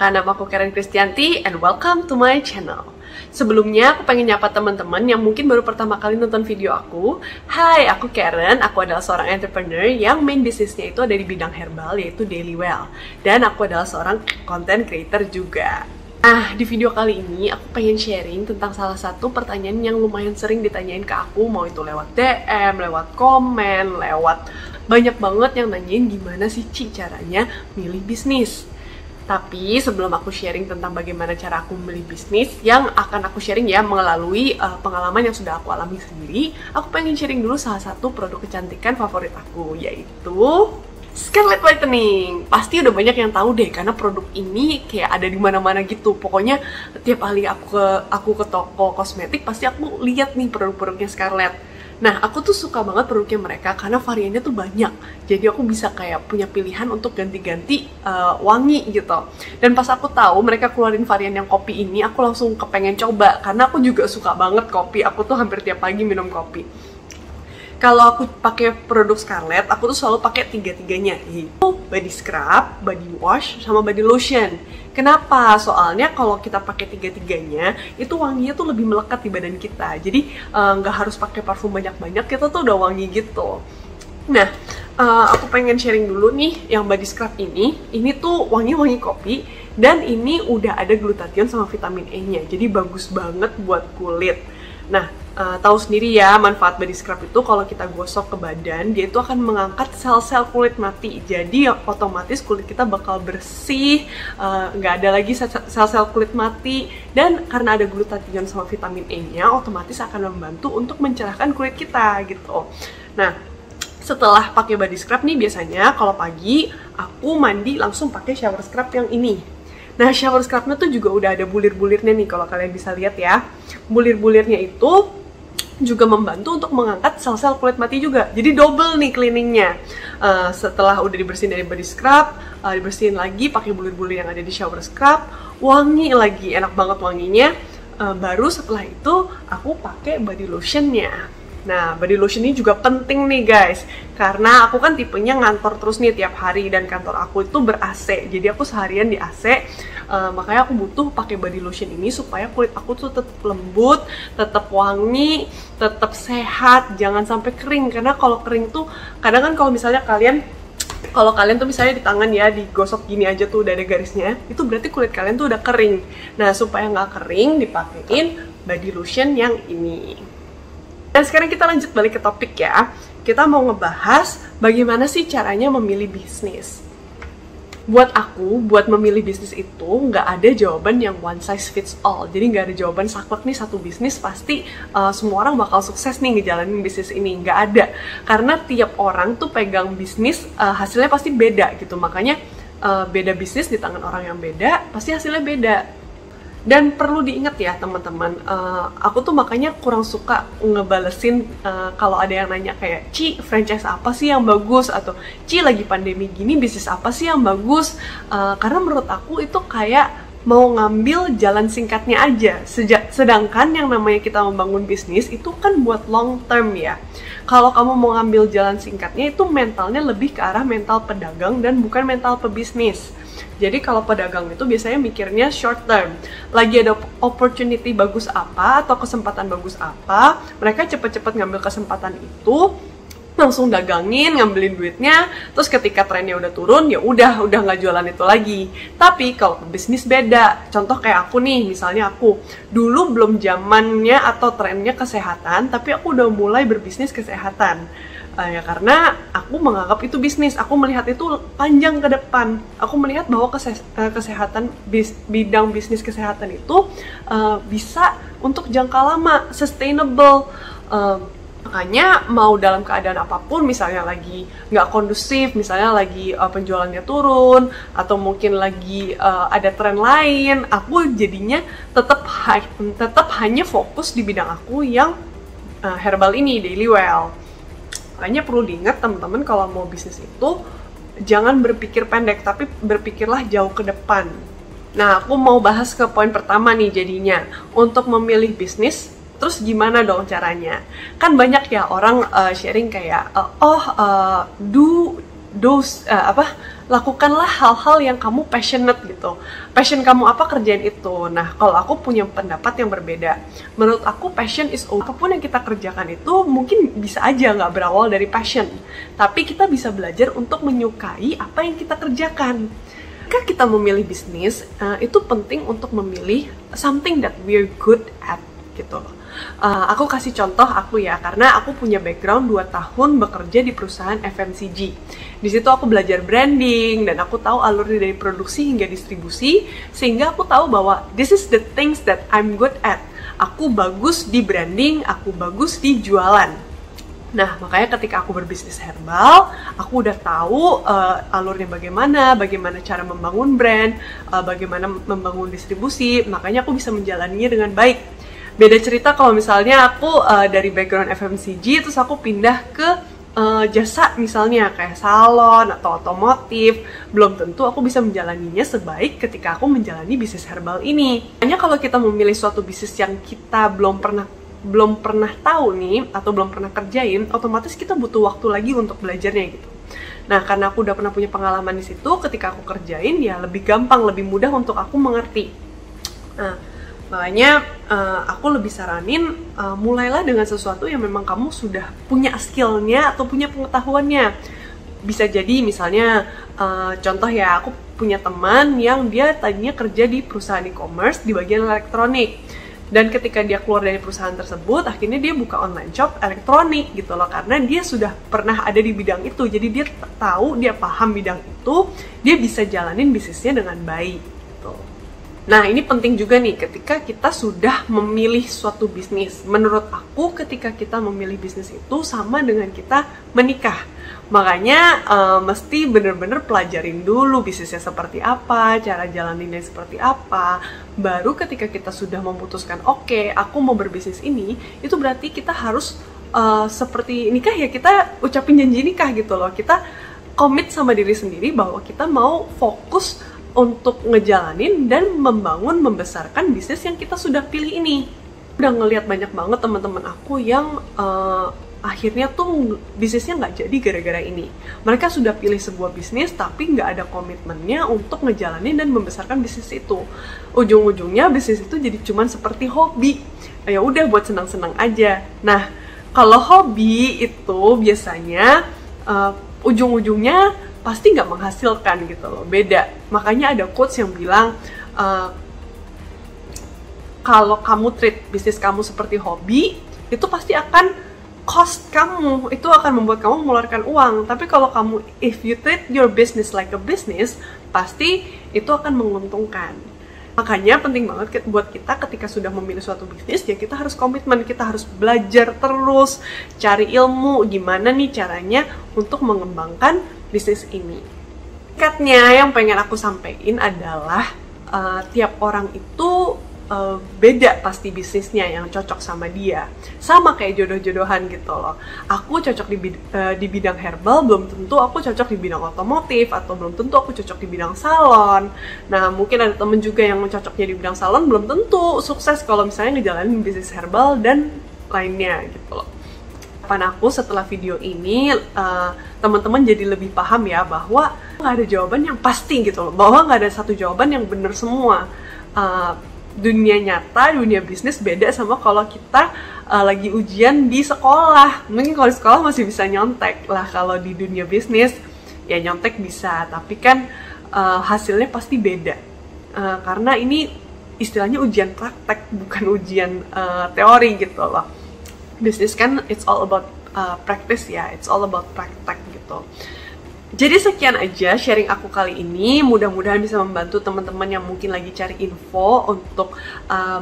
perkenalkan, nama aku Karen Kristianti and welcome to my channel. Sebelumnya, aku pengen nyapa teman-teman yang mungkin baru pertama kali nonton video aku. Hai, aku Karen, aku adalah seorang entrepreneur yang main bisnisnya itu ada di bidang herbal, yaitu Daily Well. Dan aku adalah seorang content creator juga. Nah, di video kali ini aku pengen sharing tentang salah satu pertanyaan yang lumayan sering ditanyain ke aku, mau itu lewat DM, lewat komen, lewat banyak banget yang nanyain gimana sih Ci caranya milih bisnis. Tapi sebelum aku sharing tentang bagaimana cara aku memilih bisnis, yang akan aku sharing ya melalui pengalaman yang sudah aku alami sendiri, aku pengen sharing dulu salah satu produk kecantikan favorit aku, yaitu Scarlett Whitening. Pasti udah banyak yang tahu deh, karena produk ini kayak ada di mana-mana gitu. Pokoknya tiap kali aku ke toko kosmetik, pasti aku lihat nih produk-produknya Scarlett. Nah, aku tuh suka banget produknya mereka karena variannya tuh banyak. Jadi aku bisa kayak punya pilihan untuk ganti-ganti wangi gitu. Dan pas aku tahu mereka keluarin varian yang kopi ini, aku langsung kepengen coba. Karena aku juga suka banget kopi. Aku tuh hampir tiap pagi minum kopi. Kalau aku pakai produk Scarlett, aku tuh selalu pakai tiga-tiganya, yaitu body scrub, body wash, sama body lotion. Kenapa? Soalnya kalau kita pakai tiga-tiganya, itu wanginya tuh lebih melekat di badan kita. Jadi nggak harus pakai parfum banyak-banyak, kita tuh udah wangi gitu. Nah, aku pengen sharing dulu nih yang body scrub ini. Ini tuh wangi-wangi kopi, dan ini udah ada glutathione sama vitamin E-nya. Jadi bagus banget buat kulit. Nah, tahu sendiri ya manfaat body scrub itu kalau kita gosok ke badan, dia itu akan mengangkat sel-sel kulit mati. Jadi otomatis kulit kita bakal bersih, nggak ada lagi sel-sel kulit mati. Dan karena ada glutathione sama vitamin E-nya, otomatis akan membantu untuk mencerahkan kulit kita gitu. Nah, setelah pakai body scrub nih, biasanya kalau pagi aku mandi langsung pakai shower scrub yang ini. Nah, shower scrubnya tuh juga udah ada bulir-bulirnya nih, kalau kalian bisa lihat ya. Bulir-bulirnya itu juga membantu untuk mengangkat sel-sel kulit mati juga. Jadi double nih cleaningnya. Setelah udah dibersihin dari body scrub, dibersihin lagi pakai bulir-bulir yang ada di shower scrub, wangi lagi, enak banget wanginya. Baru setelah itu aku pakai body lotionnya. Nah, body lotion ini juga penting nih guys, karena aku kan tipenya ngantor terus nih tiap hari, dan kantor aku itu ber-AC, jadi aku seharian di AC. Makanya aku butuh pakai body lotion ini supaya kulit aku tuh tetap lembut, tetap wangi, tetap sehat, jangan sampai kering. Karena kalau kering tuh, kadang kan kalau misalnya kalian tuh misalnya di tangan ya, digosok gini aja tuh udah ada garisnya, itu berarti kulit kalian tuh udah kering. Nah, supaya nggak kering, dipakein body lotion yang ini. Dan sekarang kita lanjut balik ke topik ya. Kita mau ngebahas bagaimana sih caranya memilih bisnis. Buat aku, buat memilih bisnis itu nggak ada jawaban yang one size fits all. Jadi nggak ada jawaban saklek nih satu bisnis pasti semua orang bakal sukses nih ngejalanin bisnis ini. Nggak ada. Karena tiap orang tuh pegang bisnis hasilnya pasti beda gitu. Makanya beda bisnis di tangan orang yang beda pasti hasilnya beda. Dan perlu diingat ya teman-teman, aku tuh makanya kurang suka ngebalesin kalau ada yang nanya kayak, Ci, franchise apa sih yang bagus? Atau, Ci, lagi pandemi gini, bisnis apa sih yang bagus? Karena menurut aku itu kayak mau ngambil jalan singkatnya aja. Sedangkan yang namanya kita membangun bisnis itu kan buat long term ya. Kalau kamu mau ngambil jalan singkatnya, itu mentalnya lebih ke arah mental pedagang dan bukan mental pebisnis. Jadi kalau pedagang itu biasanya mikirnya short term. Lagi ada opportunity bagus apa atau kesempatan bagus apa, mereka cepet-cepet ngambil kesempatan itu, langsung dagangin, ngambilin duitnya, terus ketika trennya udah turun, ya udah nggak jualan itu lagi. Tapi kalau bisnis beda. Contoh kayak aku nih, misalnya aku dulu belum zamannya atau trennya kesehatan, tapi aku udah mulai berbisnis kesehatan. Ya karena aku menganggap itu bisnis, aku melihat itu panjang ke depan. Aku melihat bahwa kesehatan, bidang bisnis kesehatan itu bisa untuk jangka lama, sustainable. Makanya mau dalam keadaan apapun, misalnya lagi nggak kondusif, misalnya lagi penjualannya turun, atau mungkin lagi ada tren lain, aku jadinya tetap hanya fokus di bidang aku yang herbal ini, Daily Well. Makanya perlu diingat teman-teman, kalau mau bisnis itu jangan berpikir pendek, tapi berpikirlah jauh ke depan. Nah, aku mau bahas ke poin pertama nih jadinya. Untuk memilih bisnis, terus gimana dong caranya? Kan banyak ya orang sharing kayak, lakukanlah hal-hal yang kamu passionate gitu. Passion kamu apa, kerjain itu. Nah, kalau aku punya pendapat yang berbeda. Menurut aku passion is all. Apapun yang kita kerjakan itu mungkin bisa aja nggak berawal dari passion, tapi kita bisa belajar untuk menyukai apa yang kita kerjakan. Ketika kita memilih bisnis, itu penting untuk memilih something that we're good at gitu loh. Aku kasih contoh aku ya, karena aku punya background 2 tahun bekerja di perusahaan FMCG. Di situ aku belajar branding dan aku tahu alurnya dari produksi hingga distribusi, sehingga aku tahu bahwa this is the things that I'm good at. Aku bagus di branding, aku bagus di jualan. Nah, makanya ketika aku berbisnis herbal, aku udah tahu alurnya bagaimana cara membangun brand, bagaimana membangun distribusi, makanya aku bisa menjalaninya dengan baik. Beda cerita kalau misalnya aku dari background FMCG, terus aku pindah ke jasa misalnya kayak salon atau otomotif, belum tentu aku bisa menjalaninya sebaik ketika aku menjalani bisnis herbal ini. Hanya kalau kita memilih suatu bisnis yang kita belum pernah tahu nih, atau belum pernah kerjain, otomatis kita butuh waktu lagi untuk belajarnya gitu. Nah, karena aku udah pernah punya pengalaman di situ, ketika aku kerjain ya lebih gampang, lebih mudah untuk aku mengerti. Nah, makanya aku lebih saranin mulailah dengan sesuatu yang memang kamu sudah punya skillnya atau punya pengetahuannya. Bisa jadi misalnya contoh ya, aku punya teman yang dia tadinya kerja di perusahaan e-commerce di bagian elektronik. Dan ketika dia keluar dari perusahaan tersebut, akhirnya dia buka online shop elektronik gitu loh, karena dia sudah pernah ada di bidang itu. Jadi dia tahu, dia paham bidang itu, dia bisa jalanin bisnisnya dengan baik gitu. Nah, ini penting juga nih ketika kita sudah memilih suatu bisnis. Menurut aku, ketika kita memilih bisnis itu sama dengan kita menikah. Makanya mesti bener-bener pelajarin dulu bisnisnya seperti apa, cara jalaninnya seperti apa. Baru ketika kita sudah memutuskan, oke, aku mau berbisnis ini, itu berarti kita harus seperti nikah ya, kita ucapin janji nikah gitu loh. Kita komit sama diri sendiri bahwa kita mau fokus untuk ngejalanin dan membangun, membesarkan bisnis yang kita sudah pilih ini. Udah ngelihat banyak banget teman-teman aku yang akhirnya tuh bisnisnya nggak jadi gara-gara ini. Mereka sudah pilih sebuah bisnis tapi nggak ada komitmennya untuk ngejalanin dan membesarkan bisnis itu. Ujung-ujungnya bisnis itu jadi cuman seperti hobi. Ya udah buat senang-senang aja. Nah, kalau hobi itu biasanya ujung-ujungnya pasti nggak menghasilkan gitu loh, beda. Makanya ada quotes yang bilang kalau kamu treat bisnis kamu seperti hobi, itu pasti akan cost kamu, itu akan membuat kamu mengeluarkan uang. Tapi kalau kamu, if you treat your business like a business, pasti itu akan menguntungkan. Makanya penting banget buat kita ketika sudah memilih suatu bisnis, ya kita harus komitmen, kita harus belajar terus, cari ilmu, gimana nih caranya untuk mengembangkan bisnis ini. Singkatnya yang pengen aku sampaikan adalah tiap orang itu beda pasti bisnisnya yang cocok sama dia. Sama kayak jodoh-jodohan gitu loh. Aku cocok di bidang herbal, belum tentu aku cocok di bidang otomotif, atau belum tentu aku cocok di bidang salon. Nah, mungkin ada temen juga yang cocoknya di bidang salon, belum tentu sukses kalau misalnya ngejalanin bisnis herbal dan lainnya gitu loh. Harapan aku setelah video ini, teman-teman jadi lebih paham ya, bahwa nggak ada jawaban yang pasti gitu loh, bahwa nggak ada satu jawaban yang benar semua. Dunia nyata, dunia bisnis beda sama kalau kita lagi ujian di sekolah. Mungkin kalau di sekolah masih bisa nyontek lah, kalau di dunia bisnis ya nyontek bisa, tapi kan hasilnya pasti beda. Karena ini istilahnya ujian praktek, bukan ujian teori gitu loh. Bisnis kan it's all about practice ya, it's all about praktek gitu. Jadi sekian aja sharing aku kali ini, mudah-mudahan bisa membantu teman-teman yang mungkin lagi cari info untuk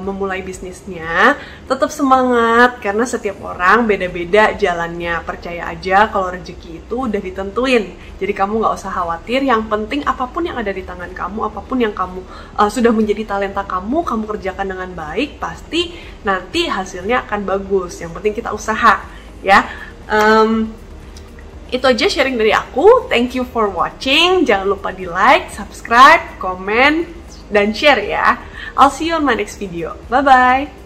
memulai bisnisnya. Tetap semangat, karena setiap orang beda-beda jalannya. Percaya aja kalau rezeki itu udah ditentuin. Jadi kamu nggak usah khawatir, yang penting apapun yang ada di tangan kamu, apapun yang kamu sudah menjadi talenta kamu kerjakan dengan baik, pasti nanti hasilnya akan bagus. Yang penting kita usaha ya. Itu aja sharing dari aku. Thank you for watching. Jangan lupa di like, subscribe, komen, dan share ya. I'll see you on my next video. Bye-bye.